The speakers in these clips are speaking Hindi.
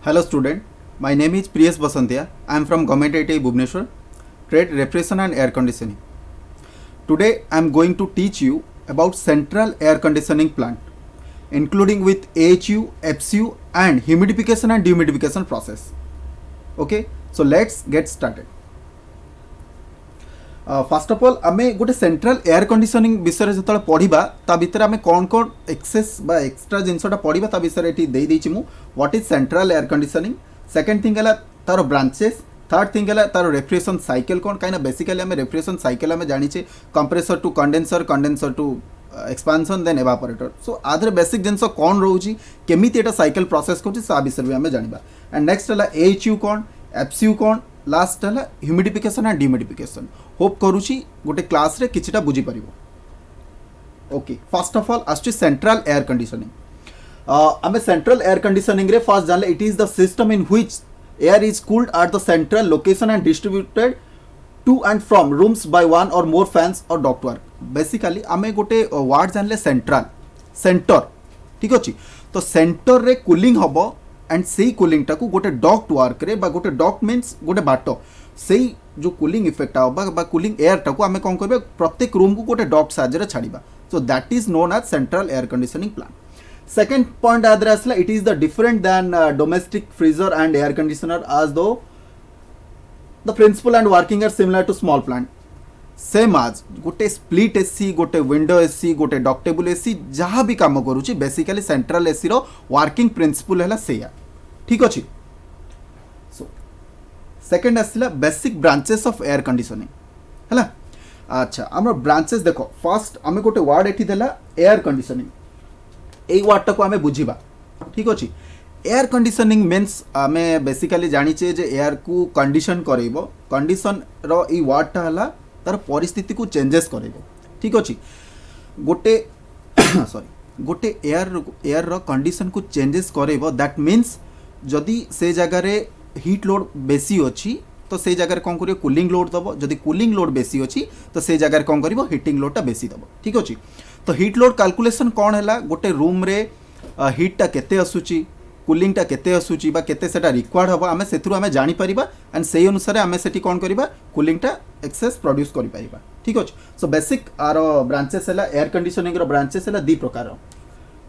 Hello student, my name is Priyesh Basantia. I am from Government ITI Bhubaneswar, Trade Refrigeration and Air Conditioning. Today I am going to teach you about central air conditioning plant, including with AHU, FCU and humidification and dehumidification process. Okay, so let's get started. First of all आम गोटे सेंट्रल एयर कंडीशनिंग विषय जो पढ़ा ता भितर आम कौन कौन एक्सेस बा एक्सट्रा जिनसटा पढ़ा ता विषय ये देती what is central air conditioning second thing है तार ब्रांचेस थर्ड थिंग है तार रेफ्रिजरेशन साइकिल कौन कहीं बेसिकली आम रेफ्रिजरेशन साइकिल आम जानीचे compressor to condenser condenser to expansion then evaporator so आधे बेसिक जिनस कौन रोचे केमी एटा साइकिल प्रोसेस कर विषय भी आम जाना एंड नेक्स्ट है एचयू कौन एफसीयू कौन लास्ट है ह्यूमिडिफिकेशन एंड डिह्यूमिडिफिकेशन होप करुँची गोटे क्लास रे किछिटा बुझी परिबो ओके फर्स्ट ऑफ ऑल आसुची सेंट्रल एयर कंडीशनिंग आमे सेंट्रल एयर कंडीशनिंग रे फर्स्ट जानले it is the system in which air is cooled at the central location and distributed to and from rooms by one or more fans or ductwork basically आमे गोटे वर्ड जानले सेंट्रल सेंटर ठीक अछि तो सेंटर रे कूलिंग हबो एंड से कूलिंग टाकू गोटे डक्ट वर्क रे बा गोटे डक्ट मीन्स गोटे बाटो से जो कूलिंग इफेक्ट बा कूलिंग एयर टाकू आमे कौन करबे प्रत्येक रूम को गोटे डक्ट साहाय्य छाड़िबा so that is known as central air conditioning plant second point आदर आसला it is the different than domestic freezer and air conditioner as though the principle and working are similar to small plant same आज गोटे स्प्लिट एसी गोटे विंडो एसी गोटे डक्टेबल एसी जहाँ भी कम करुच्ची बेसिकली सेंट्रल एसी रो वर्किंग प्रिंसिपल है सेया ठीक अच्छे सो सेकेंड आसला basic branches of air conditioning है अच्छा आम ब्रांचेस देख फर्स्ट आम गोटे वर्ड एठी देला एयर कंडीशनिंग ए वर्ड टाको आम बुझा ठीक अच्छे एयर कंडीशनिंग मीन्स आम बेसिकली जानीचे जे एयर को कंडीशन करेबो कंडीशन रो ई वर्डटा है तार परिस्थिति को चेंजेस करेबो ठीक अच्छे गोटे सॉरी गोटे एयर रो कंडीशन को चेंजेस करेबो दैट मीन्स जदि से जगार हीट लोड बेसी अच्छी तो से जगह कौन करियो कूलिंग लोड दबो जदि कूलिंग लोड बेसी अच्छी तो से जगह कौन करियो हीटिंग लोडटा बेसी दबो ठीक अच्छे तो हीट लोड कैलकुलेशन कौन है गोटे रूम रे हीटा केते आसुची कूलिंगटा केते आसुची बा केते सेटा रिक्वायर्ड हबो आमे सेथुरु आमे जानि परिबा एंड सेही अनुसार आमे सेठी कौन करिबा कूलिंगटा एक्सेस प्रोड्यूस करि परिबा ठीक अछि सो बेसिक आर ब्रांचेस है एयर कंडीशनिंग रो ब्रांचेस है दी प्रकार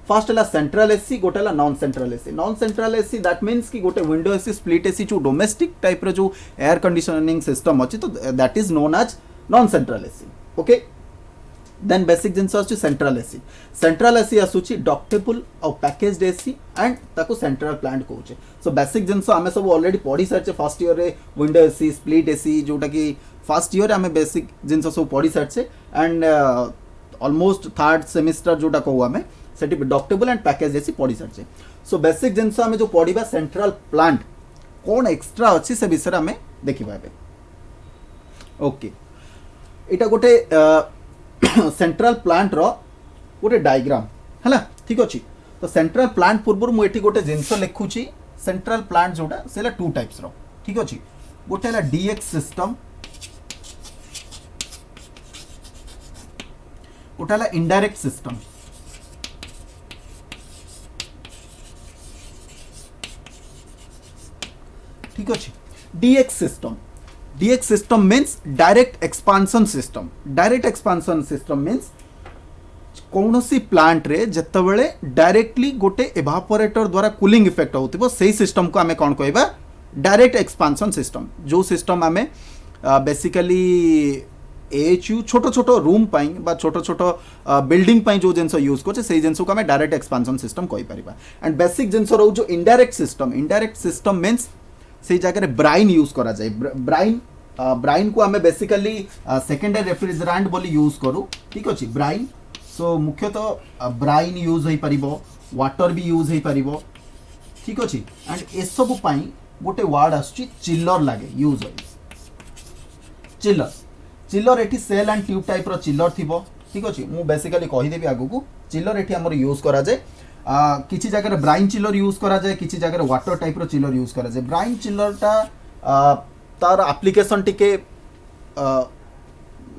फर्स्ट है सेंट्रल एसी गोटे है non central AC that means कि गोटे विंडो एसी स्प्लिट एसी जो डोमेस्टिक टाइप रो जो एयर कंडीशनिंग सिस्टम अच्छी तो that is known as non central AC okay then basic जिनस आसुची सेंट्रल एसी आसुची डक्टेबल और पैकेज्ड एसी एंड ताको सेंट्रल प्लांट कहूचे सो बेसिक जिनस आमे सब ऑलरेडी पढ़ी सारचे फर्स्ट ईयर रे विंडो एसी स्प्लिट एसी जोटा कि फर्स्ट ईयर आमे बेसिक जिनस सब पढ़ी सारचे एंड ऑलमोस्ट थर्ड सेमिस्टर जोटा कहू आमे सेठी डक्टेबल एंड पैकेज एसी पढ़ी सारचे सो बेसिक जिनस आमे जो पढ़िबा सेंट्रल प्लांट कौन एक्स्ट्रा अच्छी से विषय आमे देखिबा ओके एटा गोटे सेंट्रल प्लांट रो गोटे डायग्राम है ठीक अच्छे तो सेंट्रल प्लांट पूर्व मुझे गोटे जिनस लिखुची सेंट्रल प्लांट जोटा से टू टाइप्स रो ठीक अच्छे गोटे है डीएक्स सिस्टम गोटे है इनडायरेक्ट सिस्टम ठीक अच्छे DX system means direct expansion system means कौन सी प्लांट रे जतबेले डायरेक्टली गोटे एवापोरेटर द्वारा कूलिंग इफेक्ट होतिबो सेही सिस्टम को आमे कौन कहबा डायरेक्ट एक्सपांशन सिस्टम जो सिस्टम आमे बेसिकली एचयू छोटो छोटो रूम पाई बा छोटो छोटो बिल्डिंग पाई जो जिनस यूज करछे सेही जिनस को आमे डायरेक्ट एक्सपांशन सिस्टम कहि परिबा एंड बेसिक जिनस रो जो इनडायरेक्ट सिस्टम मीन्स से जगह ब्राइन यूज करा जाए ब्राइन को आमे बेसिकली सेकेंडरी रेफ्रिजरेंट बोली यूज करू ठीक अच्छे ब्राइन सो मुख्यतः ब्राइन यूज हो पारिबो वाटर भी यूज हो पारिबो ठीक अच्छे एंड ए सब पाई गोटे वर्ड आसुची चिल्लर लागे यूज हो चिल्लर एठी सेल एंड ट्यूब टाइप रो चिल्लर थिबो ठीक अच्छे मु बेसिकली कहि देबी आगु को चिल्लर एठी हमर यूज करा जाए किसी जगह ब्राइन चिल्लर यूज करा जाए किसी जगह वाटर टाइप रो चिल्लर यूज करा जाए ब्राइन चिल्लरटा तार एप्लिकेशन टिके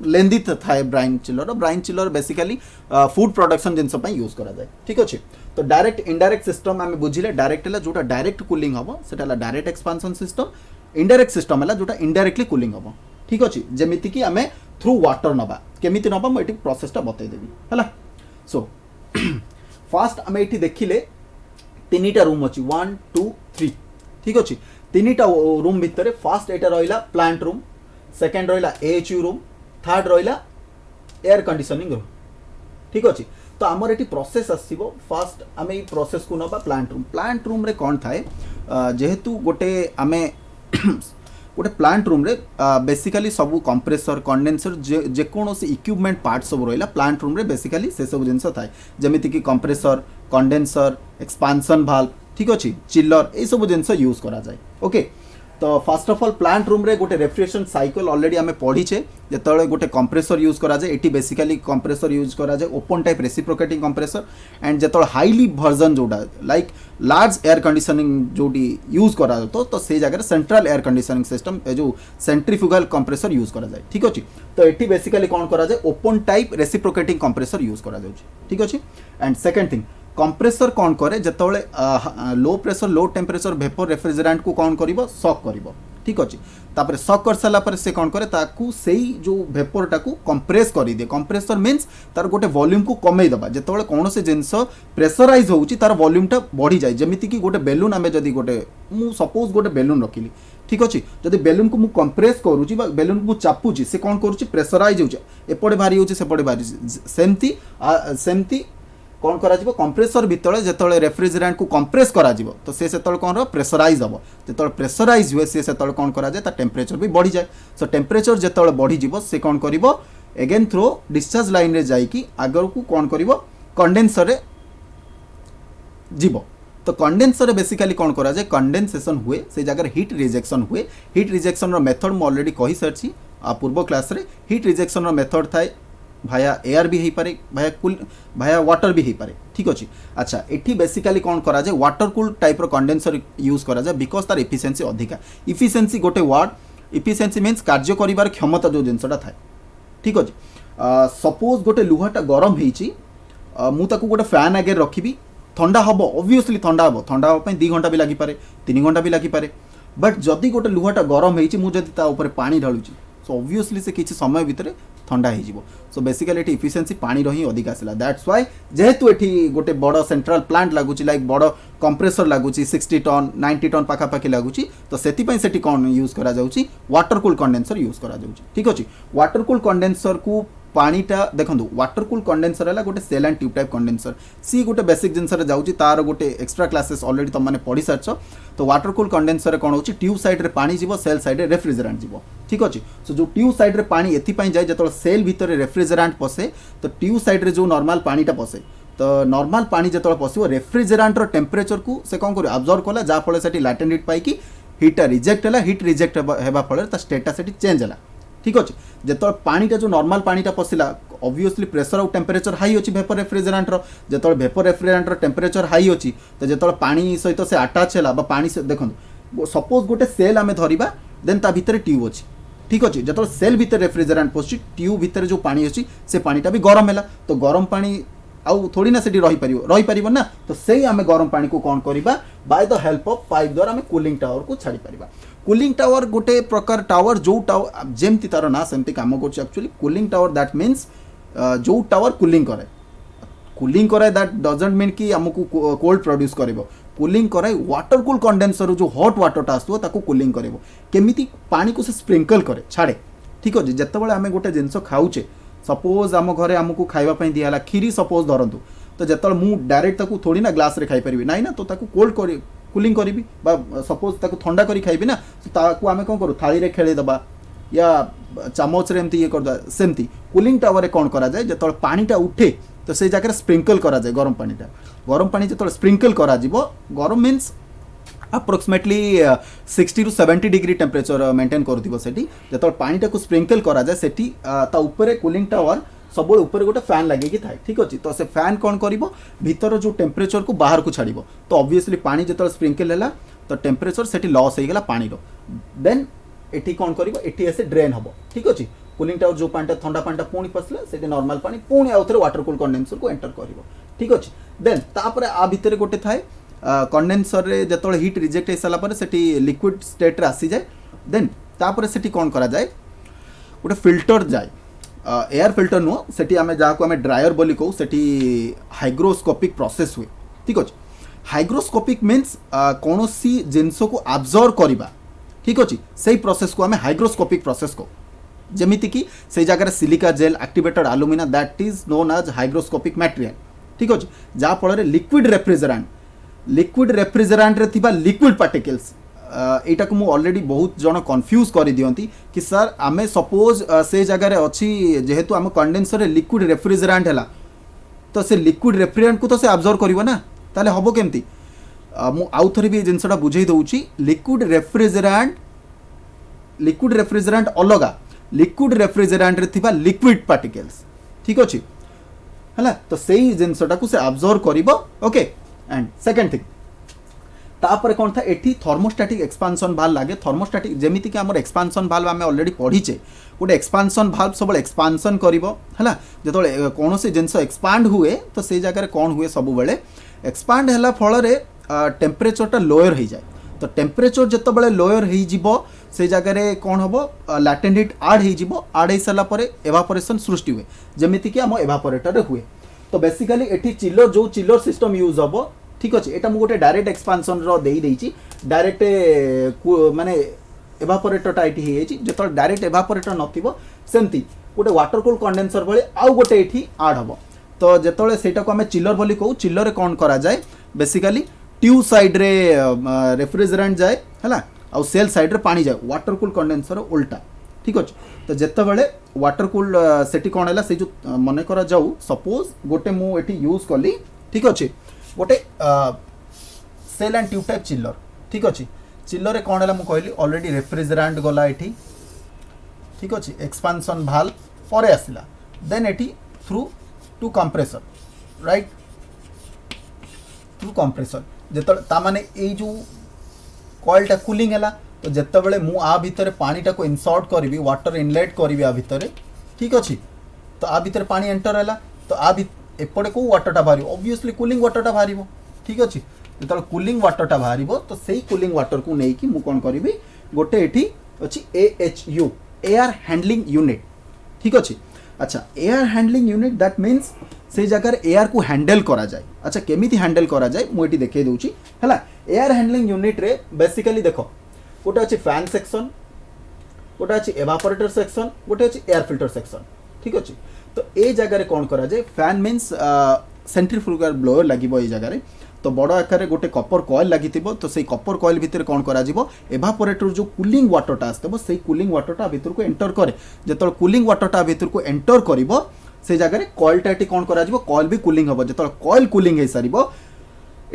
लेंदी थाए ब्राइन चिल्लर बेसिकली फूड प्रोडक्शन जिनस यूज करा जाए ठीक अच्छे तो डायरेक्ट इनडायरेक्ट सिस्टम आम बुझे डायरेक्ट है जोटा डायरेक्ट कूलिंग हम से direct expansion system indirect system है जोटा इनडायरेक्टली कूलिंग हम ठीक अच्छे जमीती कि आम थ्रू वाटर नवा केमी नवा मुझे प्रोसेसटा बतईदेवी है सो फास्ट आम ये देखिले 3टा रूम अच्छी 1 2 3 ठीक अच्छे 3टा रूम भितर फास्ट यहाँ रहा प्लांट रूम सेकेंड रहा AHU रूम थर्ड रहा एयर कंडीशनिंग रूम ठीक अच्छे तो आमर ये प्रोसेस आसो फास्ट आम ये प्रोसेस को नवा प्लांट रूम रे कौन थाए जेहेतु गोटे आम गोटे प्लांट रूम रे बेसिकली सब कंप्रेसर कंडेन्सर जेकोसी इक्विपमेंट पार्ट सब रहा प्लांट रूम रे बेसिकली से सब जिन थाए जमीती कि कंप्रेसर कंडेन्सर एक्सपांशन भाल्व ठीक अच्छे चिल्लर ये सब जिन यूज करा जाए ओके तो first of all plant room रे गोटे रेफ्रिजरेशन साइकिल ऑलरेडी आम पढ़ीचे जो गोटे कंप्रेसर यूज करा जाए एटी बेसिकली कंप्रेसर यूज करा जाए open type reciprocating compressor and जो हाईली वर्जन जोटा लाइक लार्ज एयर कंडीशनिंग जोटी यूज करा तो से जगह सेंट्रल एयर कंडीशनिंग सिस्टम जो सेंट्रीफ्यूगल कंप्रेसर यूज करा जाए ठीक अच्छे तो ये बेसिकली कौन करा जाए open type reciprocating compressor use करा जाए ठीक अच्छे एंड सेकेंड थिंग कंप्रेसर कौन करे जिते low pressure low temperature vapour refrigerant को कौन कर सक कर ठीक अच्छे तापर सक कर सारा से कौन करे ताकू सेई जो वेपरटा को कंप्रेस कर दिए कंप्रेसर मीन्स तार गोटे वॉल्यूम को कमे दबा जिते कौन से जिनस प्रेसराइज होउची तार वॉल्यूमटा बढ़ी जाए जमीती कि गोटे बेलून आम जदि गोटे मु सपोज गोटे बेलून रखिली ठीक अच्छे जदि बेलून को मु कंप्रेस करूची बेलून को चापुची से कौन करूची प्रेसराइज होउची एपटे भारी होउची सेपटे भारी सेमती कौन करा कंप्रेसर भितर जो रेफ्रिजरेंट को कंप्रेस करा तो से कौन प्रेसराइज हम जो प्रेसराइज हुए से कौन करा जाए टेम्परेचर भी बढ़ी जाए सो टेम्परेचर जो बढ़ी से कौन कर एगेन थ्रो डिस्चार्ज लाइन रे जाइकी आगर को कौन कर कंडेन्सर जीव तो कंडेन्सर बेसिकली कौन करा जाए कंडेनसेशन हुए से जगह हीट रिजेक्शन हुए हीट रिजेक्शन मेथड मुझे ऑलरेडी कही सारी पूर्व क्लास रे हीट रिजेक्शन मेथड थाए भाया एयर भी हो पारे भाया वाटर भी हो पारे ठीक अच्छे अच्छा ये बेसिकली कौन करा जाए water cool type condenser use करा जाए बिकज तार एफिशिएंसी अधिका एफिशिएंसी गोटे वर्ड एफिशिएंसी मीन्स कार्य करिवार क्षमता जो जिनसटा थाए ठीक अच्छे सपोज गोटे लुहाटा गरम होती मुझे गोटे फैन आगे रखी ठंडा हम ऑब्वियसली ठंडा हाँपी 2 घंटा भी लगिपारे 3 घंटा भी लगिपारे बट जदि गोटे लुहाटा गरम होती मुझे पानी ढालुची सो ऑब्वियसली से किसी समय भितर ठंडा हो सो बेसिकली ये इफिशिएंसी पानी ही अधिक आसला दैट्स वाई जेहेतु ये गोटे बड़ सेंट्रल प्लांट लगुच लाइक बड़ कंप्रेसर लगुच 60 टन 90 टन पाखापाखि लगुच तो से कौन यूज करा जाउची वाटर कूल कंडेन्सर यूज करा जाउची ठीक अच्छे वाटर कूल कंडेन्सर को पानीटा देखो वाटर कूल कंडेन्सर है गोटे shell and tube type condenser सी गोटे बेसिक जिनस जाऊँगी तार गोटे एक्सट्रा क्लासेस ऑलरेडी तुम मैंने पढ़ी सारछ तो वाटर कूल कंडेन्सर कौन हो ट्यूब साइड रे पानी जीव सेल साइड रे रेफ्रिजरेंट जीव ठीक अच्छे सो जो ट्यूब साइड रे पानी एथिपाई जाए जो सेल भितर रेफ्रिजरेंट पसे तो ट्यूब साइड रे जो नॉर्मल पानीटा पसे तो नॉर्मल पानी जो पशो रेफ्रिजरेंट टेम्परेचर को से कौन कर अब्जर्व कला जहाँफल से लाटेंट हिट पाई हिटा रिजेक्ट है हिट रिजेक्ट होगा फल स्टेटा से चेंज है ठीक अच्छे जो पानीटा जो नॉर्मल पानीटा पशिला ऑब्वियसली प्रेशर और टेम्परेचर हाई अच्छी वेपर रेफ्रिजरेंट जो वेपर रेफ्रिजरेंट टेम्परेचर हाई अच्छी तो जो पानी सहित से आटाच है पानी से देखो सपोज गोटे सेल आम धरवा देन ता भितर ट्यूब अच्छी ठीक अच्छे जो सेल भितर रेफ्रिजरेंट पशुची ट्यूब भितर जो पानी अच्छी से पानीटा भी गरम है तो गरम पानी आउ थोड़ी ना सेठी रही पारिबो ना तो सही आम गरम पानी को कौन करवा by the help of pipe द्वारा आम कूलिंग टावर को छाड़ी पारिबा कूलिंग टावर गोटे प्रकार टावर जो टावर जेमती तार ना सेमती काम कर actually cooling tower that means जो टावर कूलिंग कराए दैट डजंट मीन कि आमको कोल्ड प्रोड्यूस करिवो कूलिंग कराए वाटर कूल कंडेन्सर जो हॉट वाटरटा आसो ताको कूलिंग करिवो केमिति पानी को से स्प्रिंकल करे छाड़े ठीक अच्छे जितेबाला आम गोटे जिनस खाऊचे सपोज आम घरे आमको खावाई दिहला खीरी सपोज धरतु तो जो मु डायरेक्ट ताकू थोड़ी ना ग्लास रे खाई परिबी नाई ना तो ताकू कोल्ड करी कूलिंग करी सपोज ताकू ठंडा करी खाइबी ना तो ताकू आम कौन करूँ थाली रे खेले दबा या चामच रे एमती ये कर सेमती कूलिंग टावर रे कौन करा जाए जो पानीटा उठे तो से जगह स्प्रिंकल करा जाए गरम पानी जो स्प्रिंकल करा गरम means approximately 60 to 70 degree temperature maintain करूँ जो पानीटा को स्प्रिंकल करा जाए सेठी ता ऊपर कूलिंग टावर सब ऊपर गोटे फैन लगे थाए ठीक अच्छे तो से फैन कौन कर भीतर जो टेम्परेचर को बाहर को छाड़ तो ऑब्वियसली पानी जो स्प्रिंकल है तो टेम्परेचर से लॉस होगा पानी देन ये कौन कर ड्रेन हम ठीक अच्छे कूलिंग टावर जो पानी ठंडा पानी पुणी पसला से नॉर्मल पानी पुणी आउ थे वाटर कूल कंडेन्सर को एंटर कर ठीक अच्छे देन तापर आ भितर गोटे थाए कंडेनसर रे जतले हीट रिजेक्ट हो सारा पर सेठी लिक्विड स्टेट रे आसी जाए देन तापर सेठी कौन करा जाए गोटे फिल्टर जाए एयर फिल्टर नुह सेठी आमे जाको आमे ड्रायर बोली कहू सेठी हाइग्रोस्कोपिक प्रोसेस हुए ठीक अच्छे हाइग्रोस्कोपिक मीन्स कौन सी जिनस को आब्जर्व करवा ठीक अच्छे से प्रोसेस को आमे हाइग्रोस्कोपिक प्रोसेस को जमीती कि से जगह silica gel activated alumina that is known as hygroscopic material ठीक अच्छे जहाँफल लिक्विड रेफ्रिजरेंट रे थिबा लिक्विड पार्टिकल्स एटा को मु ऑलरेडी बहुत जन कंफ्यूज कर दियंती कि सर आमे सपोज से जगह रे अछि जेहेतु आम कंडेंसर रे लिक्विड रेफ्रिजरेंट हैला तो से लिक्विड रेफ्रिजरेंट को तो से ऑब्जर्व करिवो ना ताले हबो केमती मु आउ थरे भी जिनसटा बुझेई दउची लिक्विड रेफ्रिजरेंट अलगा लिक्विड रेफ्रिजरेंट रे थिबा लिक्विड पार्टिकल्स ठीक अछि हैला तो सेही जिनसटा को से ऑब्जर्व करिवो ओके एंड सेकंड थिंग तापर कौन था एठी थर्मोस्टैटिक एक्सपांशन भाल्व लगे थर्मोस्टैटिक जमीती कि आमर एक्सपांशन भाल्व आम ऑलरेडी पढ़ीचे गोटे एक्सपांशन भाल्व सब एक्सपांशन करिवो हैला जेतोले कोनोसी जिंस एक्सपांड हुए तो से जगह रे कौन हुए सब बेले एक्सपांड हैला फल रे टेम्परेचरटा लोअर हो जाए तो टेम्परेचर जिते बड़े लोअर हो जिवो से जगह रे कौन हबो लैटेंट हीट आड हो जिवो आड हो सारा परे एवापोरेशन सृष्टि हुए जमीती कि आम एवापोरेटर रे हुए तो बेसिकली एठी चिलर जो चिलर सिस्टम यूज हबो ठीक अच्छे यहाँ मुझे गोटे डायरेक्ट एक्सपांशन देदेची डायरेक्ट माने एवापोरेटरटा ये जो डायरेक्ट एवापोरेटर नथिबो सेमती गोटे वाटर कूल कंडेंसर भली आउ गोटे ये आड हम तो जिते सेटा को आम चिलर बोली कहू चिलर कौन करा जाए बेसिकली ट्यूब साइड रे रेफ्रिजरेंट जाए है आउ सेल साइड रे पानी जाए वाटर कूल कंडेंसर उल्टा ठीक अच्छे तो जिते वाटर कूल सेठी कौन है से जो मन करा जाऊ सपोज गोटे मुझे यूज कली ठीक अच्छे गोटे सेल एंड ट्यूब टाइप चिल्लर ठीक अच्छे चिल्लर कौन है मुझे ऑलरेडी रेफ्रिजरेंट गला ये ठीक अच्छे एक्सपांशन भाल्व परे आसला then it through to compressor right through compressor जो माने ये जो कॉइलटा कूलिंग है तो जिते बड़े मु आ भितर पानीटा को इनसर्ट करी वाटर इनलेट करी आ भितर ठीक अच्छे तो आ भितर पानी एंटर है तो आ एपटे को वाटरटा बाहर ऑब्वियसली कूलिंग वाटरटा बाहर ठीक अच्छे जो कूलिंग वाटरटा बाहर तो सही कूलिंग वाटर को लेकिन मुझे कौन करी गोटे ये अच्छी AHU एयर हैंडलिंग यूनिट ठीक अच्छे अच्छा air handling unit that means से जगह एयर को हैंडल करा जाए अच्छा केमिति हैंडल करा जाए मुझे देखे दूची है एयर हैंडलिंग यूनिट रे बेसिकली देखो गोटे अच्छे फैन सेक्शन गोटे अच्छे एवापोरेटर सेक्शन गोटे अच्छे एयर फिल्टर सेक्शन ठीक अच्छे तो ये जगह कौन करा जाए फैन मीन्स सेंट्रीफ्यूगल ब्लोअर लगे ये जगह तो बड़ आकार गोटे कपर कॉइल लगी तो से कपर कॉइल भितर कौन करा एवापोरेटर जो कूलिंग वाटरटा आसो से कूलिंग वाटरटा भितर को एंटर करे जो कूलिंग वाटरटा भितर को एंटर कर से जगह कॉइलटा ये कौन करा कॉइल भी कूलिंग हम जो कॉइल कूलिंग हो सारी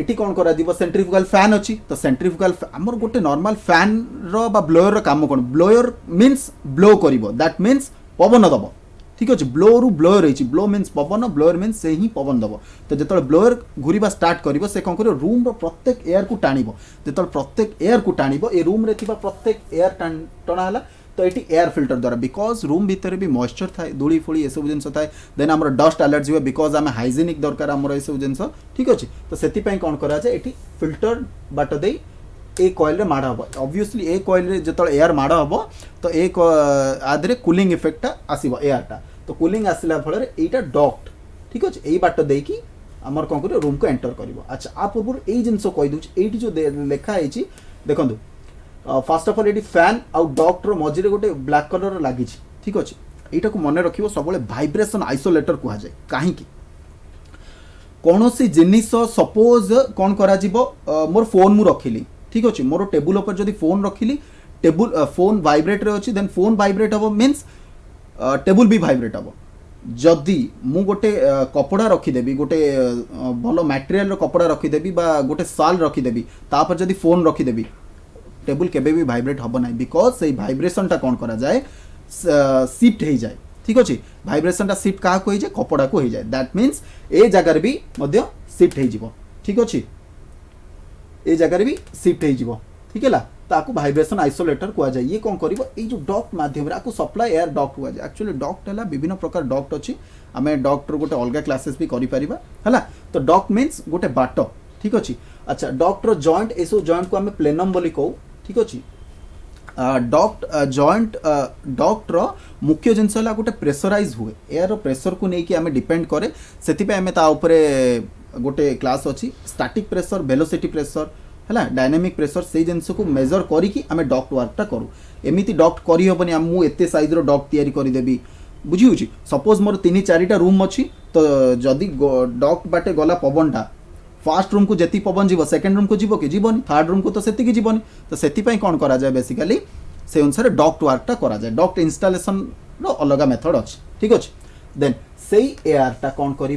ये कौन करा सेंट्रीफ्यूगल फैन अच्छी तो सेंट्रीफ्यूगल आमर गोटे नॉर्मल फैन रो बा ब्लोअर काम कौन ब्लोअर मीन्स ब्लो कर दैट मीन्स पवन दब ठीक अच्छे ब्लो रु ब्लोअर रही ब्लो मीन्स पवन ब्लोअर मीन्स से ही पवन दब तो जो ब्लोअर घूरवा स्टार्ट कर से कौन कर रूम प्रत्येक एयर को टाण जो प्रत्येक एयर को टाण ए रूम रे प्रत्येक एयर टणाला तो ये एयर फिल्टर द्वारा बिकज रूम भितर भी मॉइस्चर थाए धूली फूली सब जिन थाए देन आम डस्ट एलर्जी हुए बिकज आम हाइजेनिक दरकार आमर सब जिन ठीक अच्छे तो से कौन करा जाए ये फिल्टर बाट दे ए कॉइल रे माड़ हम ऑब्वियसली ए कॉइल रे जो एयर माड़ हम तो एक आधे कूलिंग इफेक्टा आसो एयरटा तो कूलिंग आसला फल यहाँ डक्ट ठीक अच्छे यही बाट देकी आमर कौन कर रूम को एंटर कर अच्छा आ पूर्व यही जिन कहीदे ये जो लिखाई देखो फास्ट ऑफ ऑल ये फैन आउ डक्टर मझे गोटे ब्लैक कलर लगी ठीक अच्छे यहाँ को मन रख सब भाइब्रेशन आइसोलेटर कह जाए कहीं कौन सी जिनिस सपोज कौन करा मोर फोन मु रखिली ठीक अच्छे मोर टेबुल पर जब फोन रखिली टेबुल फोन वाइब्रेट रे अच्छी देन फोन वाइब्रेट हम मीन्स टेबुल भी वाइब्रेट हम जदि मु गोटे कपड़ा रखीदेवी गोटे भल मटेरियल कपड़ा रखीदेवी बा गोटे साल रखीदेवी तापर जदि फोन रखीदेवी टेबुल केबे भी वाइब्रेट हम ना बिकज से भाइब्रेशनटा कौन करा जाए शिफ्ट हो जाए ठीक अच्छे भाइब्रेशनटा शिफ्ट क्या हो जाए कपड़ा को हो जाए दैट मीन्स ए जगार भी शिफ्ट हो ठीक अच्छे ए जगार भी शिफ्ट हो ठीक है ताकू वाइब्रेशन आइसोलेटर कुआ जाए ये कौन करिवो ए जो डक्ट माध्यम रे आकू सप्लाई एयर डक्ट कुआ जाए एक्चुअली डक्ट हला विभिन्न प्रकार डक्ट अछि आमे डक्ट रो गोटे अलगा क्लासेस भी करि परिबा हला तो डक्ट मींस गोटे बाट ठीक अछि अच्छा डक्ट रो जॉइंट एसो जॉइंट को आमे प्लेनम बोली कहू ठीक अछि डक्ट जॉइंट डक्ट रो मुख्य जिनस हला गोटे प्रेशराइज हुए एयर रो प्रेशर को नै कि आमे डिपेंड करे सेति पे आमे ता ऊपर गोटे क्लास अछि स्टैटिक प्रेशर वेलोसिटी प्रेशर है डायनामिक प्रेशर से जिनस को मेजर करी आम डक्ट वर्कटा करूँ एमती डक्ट करहबनी मुझे एत सैज्र डक्ट या करदेवी बुझी सपोज मोर 3-4टा रूम अच्छी तो जदि डक्ट बाटे गला पवनटा फर्स्ट रूम को जी पवन जीव सेकेंड रूम को जीव कि जीवन थर्ड रूम को तो से जीवन तो से कौन करा जाए बेसिकली से अनुसार डक्ट वर्कटा करा जाए डक्ट इंस्टॉलेशन रो अलग मेथड अच्छी ठीक अच्छे देन से एयरटा कौन कर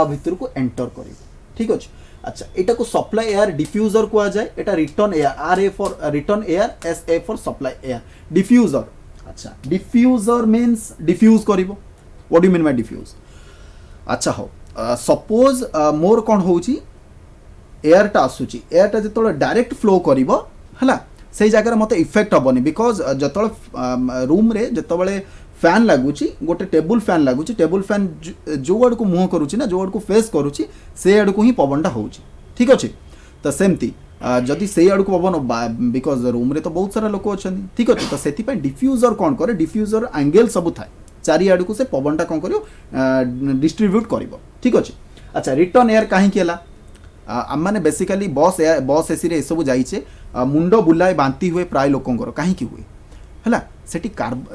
भितर को एंटर कर ठीक अच्छे अच्छा एटा को सप्लाई एयर डिफ्यूजर कुआ जाए एटा return air R A for return air S A for supply air diffuser अच्छा डिफ्यूजर मींस डिफ्यूज करिवो what do you mean by diffuse अच्छा हो सपोज मोर कोन होउची एयरटा आसुची एयरटा जतोले डायरेक्ट फ्लो करिवो हला सेही जगह मते इफेक्ट हबनी बिकॉज जतोले रूम रे जतोले फैन लगुची गोटे टेबुल फैन लगुची टेबुल फैन जो आड़ को मुँह करुची ना जो आड़ को फेस करुची से आड़ को ही पवनटा होउची ठीक अच्छे तो सेमती जदि से आड़ को पवन बिकॉज रूम रे तो बहुत सारा लोक अच्छा ठीक अच्छे तो से डिफ्यूजर कौन करे डिफ्यूजर एंगल सब थाए चारिआड़ को से पवनटा कौन कर डिस्ट्रीब्यूट कर ठीक अच्छे अच्छा रिटर्न एयर कहीं आम मैंने बेसिकली बस एसी रे सब जाइए मुंड बुलाए बांती हुए प्राय लोकंर कहीं हुए है सेठी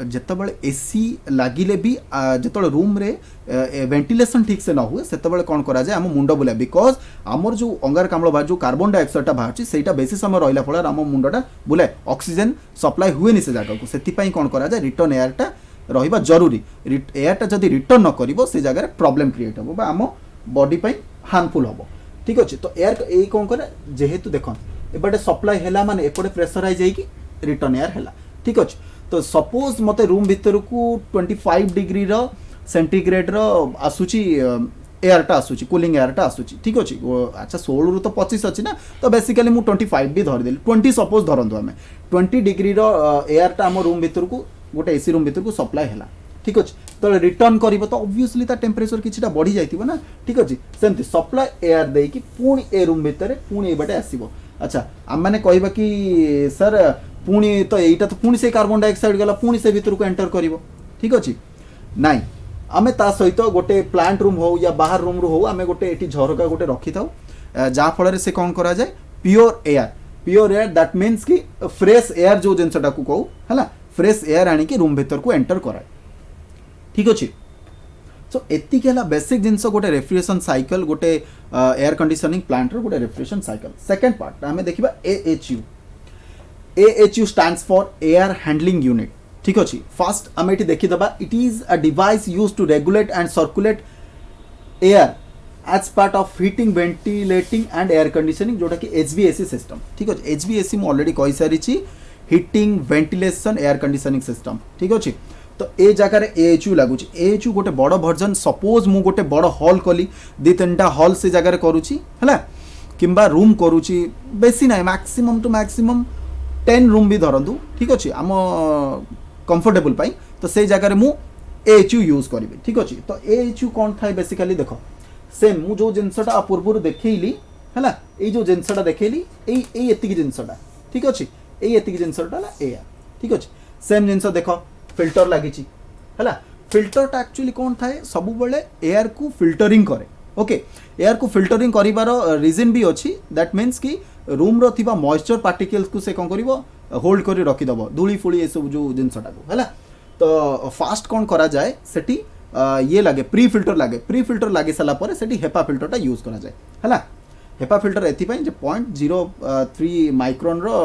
जितेबाला एसी लगिले भी जिते रूम रे वेंटिलेशन ठीक से न हुए से कौन करा जाए आम मुंड बुलाए बिकॉज आमर जो अंगारकाम्ल बाहर जो कार्बन डाइऑक्साइड बाहर से बेसी समय रहा फल आम मुंडा बुलाए ऑक्सीजन सप्लाई हुए से जगह को से कौन करा जाए रिटर्न एयरटा रहा जरूरी एयरटा जदि रिटर्न न कर से जगह प्रॉब्लम क्रिएट हम आम बॉडी हार्मफुल हम ठीक अच्छे तो एयर ये कौन करे जेहेतु देख एपटे सप्लाई है माने एपटे प्रेशराइज होगी रिटर्न एयर है ठीक अच्छे तो सपोज मते रूम भीतर को 25 डिग्री रो सेंटीग्रेड रो आसुची एयरटा आसुची कूलिंग एयरटा आसुची ठीक अच्छे अच्छा 16 रु तो 25 अच्छी ना तो बेसिकली मु 25 भी धरदेली 20 सपोज धरतु आम 20 डिग्री रो एयरटा आम रूम भीतर को गोटे एसी रूम भीतर को सप्लाई है ठीक अच्छे तो रिटर्न कर तो ऑब्वियसली ता टेम्परेचर किछटा बढ़ी जाइथिबो ना ठीक अच्छे सेमती सप्लाई एयर देकी पुणी ए रूम भीतर पुणी ए बाटे आसीबो अच्छा आम मैंने कहबा कि सर पुणी तो यहीटा तो पुणी से कार्बन डाइऑक्साइड गला पुणी से भीतर को एंटर कर ठीक अच्छे नाई आमे ता सहित गोटे प्लांट रूम हो या बाहर रूम रू हो आमे गोटे एटी झरका गोटे रखी था जहाँ फल से कौन करा जाए प्योर एयर दैट मीन्स कि फ्रेश एयर जो जिनसटा को कहू है फ्रेश एयर आनिकी रूम भीतर को एंटर कराए ठीक अच्छे सो एतिक है बेसिक जिनस गोटे रेफ्रिजरेशन साइकिल गोटे एयर कंडीशनिंग प्लांट रो गोटे रेफ्रिजरेशन साइकिल सेकंड पार्ट आमे देखिबा AHU stands for air handling unit ठीक अच्छे फास्ट आम ये देखीदे it is a device use to regulate and circulate air as part of heating ventilating and air conditioning जोटा कि HVAC सिस्टम ठीक अच्छे HVAC मुझे ऑलरेडी कही सारी heating ventilation air conditioning system ठीक अच्छे तो ए जगार AHU लगुच AHU गोटे बड़ वर्जन सपोज मु गोटे बड़ हॉल कली 2-3टा हॉल से जगार करुची है किंबा रूम करुची बेसी ना मैक्सिमम टू मैक्सिमम 10 रूम भी धरतु ठीक अच्छे आम कंफर्टेबल पाई तो से जगह मु AHU यूज करी ठीक अच्छे तो AHU कौन था बेसिकली देख सेम मु जो जिनसटा पूर्व देखली है ये जो जिनसटा देखली एतिक जिनसटा ठीक अच्छे एतिक जिनसटा एयर ठीक अच्छे सेम जिनस देख फिल्टर लगी है फिल्टरटा एक्चुअली कौन थाए सब बेले एयर को फिल्टरिंग करे ओके एयर को फिल्टरिंग करिवार रीजन भी अच्छी दैट मीन्स कि रूम रो थिबा मॉइस्चर पार्टिकल्स को से कौन करिवो होल्ड करी रखीदेव धूली फुली ये सब जो जिनसटा को है तो फास्ट कौन करा जाए सेठी ये लगे प्री फिल्टर लगे सारा पर सेठी हेपा फिल्टरटा यूज करा जाए है हेपा फिल्टर एथिपाई जे 0.03 माइक्रोन रो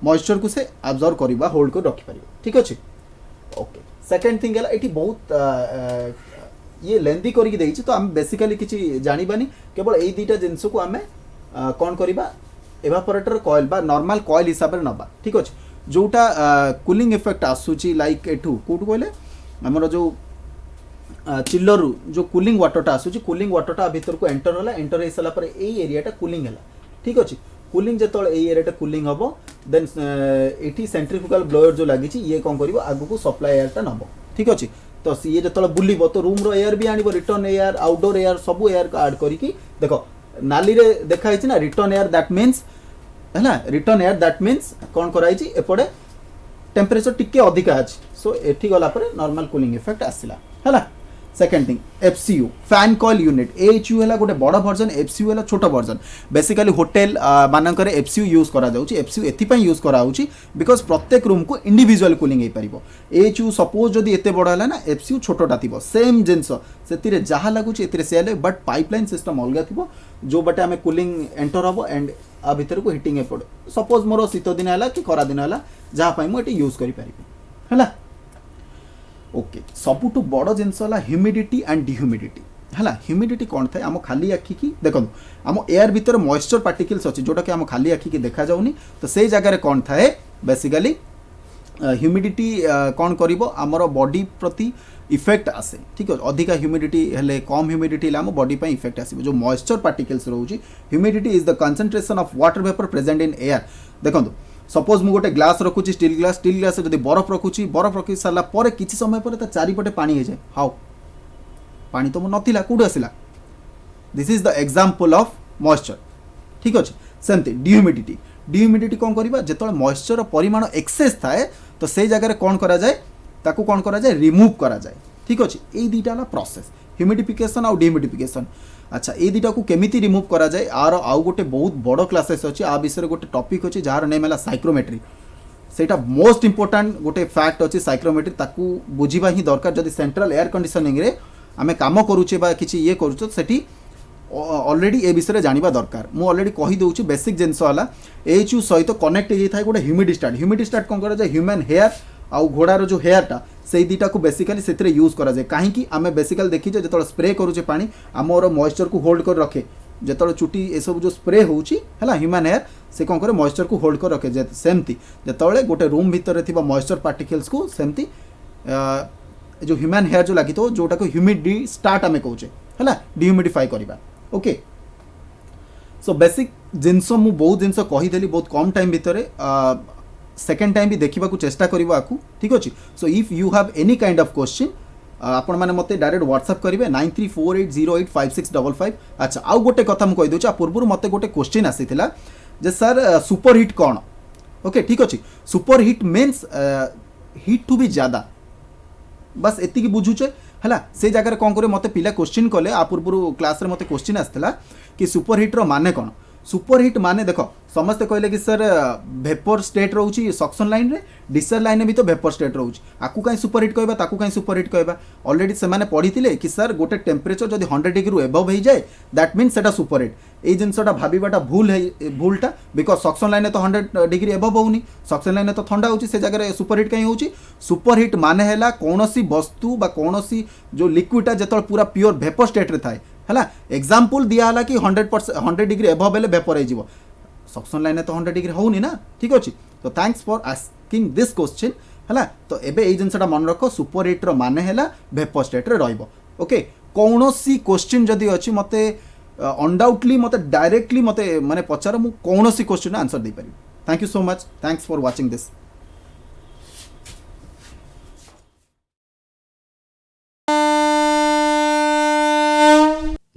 मॉइस्चर को से अब्जॉर्ब करिबा होल्ड कर रखी पारिबो ठीक अच्छे ओके सेकंड थिंग है एटी बहुत ये लेंदी करके देइछि तो हम बेसिकली किछि जानिबानी केवल एई दुईटा जिंस को आमे कौन करिबा एवापोरेटर कॉइल बा नॉर्मल कॉइल हिसाब रे नबा ठीक अच्छे जोटा कूलिंग इफेक्ट आसुची लाइक एठू कोठू कहले हमर जो चिल्लर जो कूलिंग वाटरटा आसुची कूलिंग वाटरटा भीतर को एंटर होला एंटर हे सला पर एई एरियाटा कूलिंग होला ठीक अच्छे कूलिंग जो एरिया कूलिंग हम देन ये सेंट्रीफ्यूगल ब्लोअर जो लगी ये कौन कर आगु को सप्लाई एयरटा नब ठीक अच्छे तो ये जो बुलब तो रूम एयर भी आनी रिटर्न एयर आउटडोर एयर सब एयर को आड करके देख नाली रे देखाई ना रिटर्न एयर दैट मीन्स है रिटर्न एयर दैट मीन्स कौन कराई एपटे टेम्परेचर टिके अधिका अच्छी सो एठी गला पर नॉर्मल कूलिंग इफेक्ट आसला है second thing FCU fan coil unit HU है गोटे बड़ वर्जन एफसीयू है छोट वर्जन बेसिकली होटेल मानकर एफसीयू यूज करा जाउची एफसीयू एथिपाई यूज करा होची बिकॉज प्रत्येक रूम को इंडिविजुअल कूलिंग हो पारिबो एचयू सपोज जदि एते बड़ है ना एफसीयू छोटटा थिबो सेम जिंस से जहाँ लगुच एतिरे सेल बट पाइपलाइन सिस्टम अलग थिबो जो बटे आमे कूलिंग एंटर हबो एंड आ भीतर को हिटिंग एपड़ सपोज मोर शीत दिन है कि खरा दिन है जहाँ पाई मुझे यूज करि पारिबो है ओके सबुठु बड़ जिनस ह्यूमिडिटी एंड डिह्यूमिडिटी है ह्यूमिडिटी कौन थाए आम खाली आखि की देखो आम एयर भितर मॉइस्चर पार्टिकल्स अच्छी जोटा कि आम खाली आखि की देखा जाऊनी तो से जगह कौन थाए बेसिकली ह्यूमिडिटी कौन करिवो आमर बॉडी प्रति इफेक्ट आसे ठीक है अधिका ह्यूमिडिटी हेले कम ह्यूमिडिटी हेले आम बॉडी पे इफेक्ट आसिबो जो मॉइस्चर पार्टिकल्स रोची humidity is the concentration of water vapour present in air देखो सपोज मु गोटे ग्लास रखुची स्टील ग्लास जब बरफ रखी सारा पर किसी समय पर चारिपटे पानी हो जाए हाउ पानी तो नथिला कौटू आसला this is the example of moisture ठीक अच्छे सेमती डिह्यूमिडिटी कौन करवा जो मॉइस्चर परिमाण एक्सेस थाए तो से जगह कौन करा जाए ताकू कौन करा जाए रिमूव करा जाए ठीक अच्छे ये दुईटा प्रोसेस ह्यूमिडिफिकेशन आउ डिह्यूमिडिफिकेशन अच्छा ये दुटा को केमिति रिमूव करा जाए आर आउ गोटे बहुत बड़ क्लासेस अच्छे आ विषय गोटे टॉपिक अच्छे जार नेम है साइक्रोमेट्री सेटा मोस्ट इंपोर्टेंट गोटे फैक्ट अच्छे साइक्रोमेट्री ताकू बुझीबा ही दरकार जदि सेंट्रल एयर कंडीशनिंग रे आमे काम करूचे बा किछि ये करूचे सेठी ऑलरेडी ए विषय जानिबा दरकार मु ऑलरेडी कहि दउची बेसिक जिंस वाला एचयू सहित कनेक्ट हे थाए गोटे ह्यूमिडिस्टाट कोन करा जाए ह्यूमन हेयर आउ घोड़ार जो हेयरटा से दुटा को बेसिकली से यूज करा जाए कहीं आम बेसिकली देखीचे जो स्प्रे करुचे पानी आमर मॉइस्चर को होल्ड कर रखे जो चुटी ये सब जो स्प्रे होची है ह्यूमन हेयर से कौन करे मॉइस्चर को होल्ड कर रखे सेमती जो गोटे रूम भितर थी मॉइस्चर पार्टिकल्स को सेमती जो ह्यूमन हेयर जो लगी तो जोटा को ह्यूमिडी स्टार्ट आम कहे है डिह्यूमिडिफाई करवा ओके सो बेसिक जिनस मु बहुत जिनस कहीदेली बहुत कम टाइम भितर सेकेंड टाइम भी देखा चेष्टा करवा आपको ठीक अच्छे so if you have any kind of question आपण मैंने मत डायरेक्ट व्हाट्सएप करेंगे 9348085655 अच्छा आउ गोटे कथा मुझे कहीदे पूर्व मत गोटे क्वेश्चन आसीला जे सर सुपर हिट कौन ओके ठीक अच्छे सुपर हिट मीन्स हिट टू भी ज़्यादा बस एति बुझुचे है से जगह कौन करे मत पिला क्वेश्चन कले आ पूर्व क्लास रे मत क्वेश्चन आसला कि सुपर हिट रो माने कौन सुपर हिट माने देखो समस्ते कहले कि सर वेपर स्टेट रोची सक्शन लाइन रे डिसर लाइन भी तो वेपर स्टेट रोची आकु कहीं सुपर हिट कहबा ताकु कहीं सुपर हिट कहबा ऑलरेडी से माने पढ़ी कि सर गोटे टेम्परेचर जदि 100 डिग्री एबव हो जाए दैट मीन्स सेटा सुपर हिट ये जिनसटा भाबीबाटा भूलटा बिकज सक्शन लाइन तो 100 डिग्री एबव होनी सक्शन लाइन तो ठंडा होची से जगह सुपर हिट कहीं होची सुपर हिट माने हैला कोनोसी वस्तु बा कोनोसी जो लिक्विडटा जेतल पूरा प्योर वेपर स्टेट रे थाए है एग्जाम्पल दिया कि 100 डिग्री एबव बेले वेपर हो सक्शन लाइन तो 100 डिग्री होनी ना ठीक अच्छे तो thanks for asking this question है तो एबे ये जिनसा मन रख सुपर हिट रो माने है वेपर स्टेट रे रहिबो ओके कौनसी क्वेश्चन जदि अच्छी मत अनडाउटली मत डायरेक्टली मत माने पचार मु कौनसी क्वेश्चन आंसर दे पारि thank you so much thanks for watching this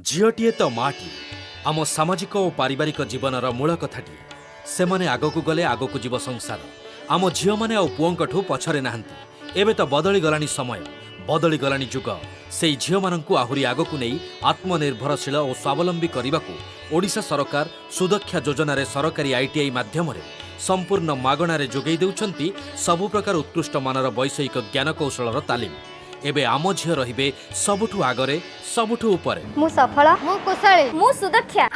झीटीए तो माटी आम सामाजिक और पारिवारिक जीवनर मूल कथाटी से माने आगकू गले आगकू जीव संसार आम झील मैंने आ पुओंकठू पछरे नाहांती एबे तो बदली गलानी समय बदली गलानी जुग से झील माननकू आहुरी आगकू नहीं आत्मनिर्भरशील और स्वावलंबी करने ओडिशा सरकार सुदक्षा योजन सरकारी आईटीआई माध्यम संपूर्ण मागणार जोगई देउछंती सबु प्रकार उत्कृष्ट मानर वैषयिक ज्ञान कौशलर तालीम एबे आम झील रहिबे सबुठू आगरे सबुठू उपरे मु सफल मु कुशली मु सुदक्षा